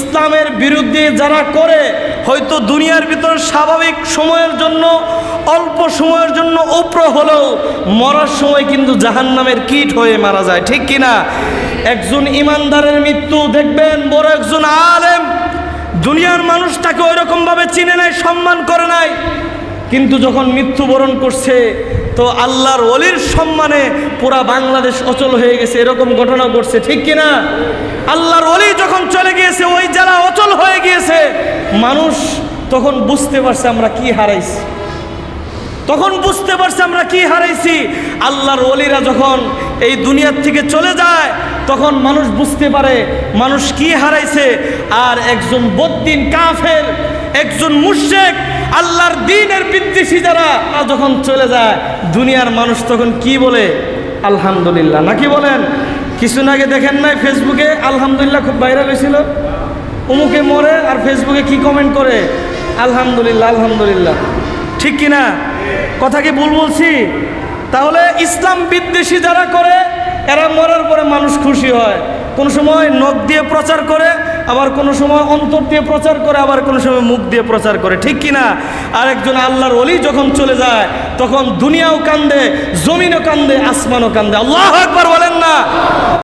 ইসলামের বিরুদ্ধে যারা করে, হয়তো দুনিয়ার ভিতর স্বাভাবিক সময়ের জন্য, অল্প সময়ের জন্য উপর হলেও মরার সময় কিন্তু জাহান্নামের কীট হয়ে মারা যায়, ঠিক কিনা? একজন ইমানদারের মৃত্যু দেখবেন, বড় একজন আলেম, দুনিয়ার মানুষ তাকে ওইরকমভাবে চিনে নাই, সম্মান করে নাই, কিন্তু যখন মৃত্যুবরণ করছে তো আল্লাহর ওলির সম্মানে পুরা বাংলাদেশ অচল হয়ে গেছে, এরকম ঘটনা ঘটছে, ঠিক কিনা? আল্লাহর ওলি যখন চলে গিয়েছে, ওই যারা অচল হয়ে গিয়েছে, মানুষ তখন বুঝতে পারছে আমরা কি হারাইছি, তখন বুঝতে পারছে আমরা কি হারাইছি। আল্লাহর ওলিরা যখন এই দুনিয়ার থেকে চলে যায়, তখন মানুষ বুঝতে পারে মানুষ কি হারাইছে। আর একজন বদ্দিন কাফের, একজন মুশরিক, আল্লাহর দ্বীনের বিদ্বেষী যারা যখন চলে যায়, দুনিয়ার মানুষ তখন কি বলে? আলহামদুলিল্লাহ, নাকি বলেন? কিছুদিন আগে দেখেন নাই ফেসবুকে আলহামদুলিল্লাহ খুব ভাইরাল হয়েছিল, অমুকে মরে আর ফেসবুকে কি কমেন্ট করে? আলহামদুলিল্লাহ, আলহামদুলিল্লাহ, ঠিক কিনা? কথা কি ভুল বলছি? তাহলে ইসলাম বিদ্বেষী যারা করে, এরা মরার পরে মানুষ খুশি হয়, কোনো সময় নখ দিয়ে প্রচার করে, আবার কোনো সময় অন্তর দিয়ে প্রচার করে, আবার কোনো সময় মুখ দিয়ে প্রচার করে, ঠিক কিনা? আর একজন আল্লাহর ওলি যখন চলে যায়, তখন দুনিয়াও কান্দে, জমিনও কান্দে, আসমানও কান্দে। আল্লাহু আকবার বলেন না?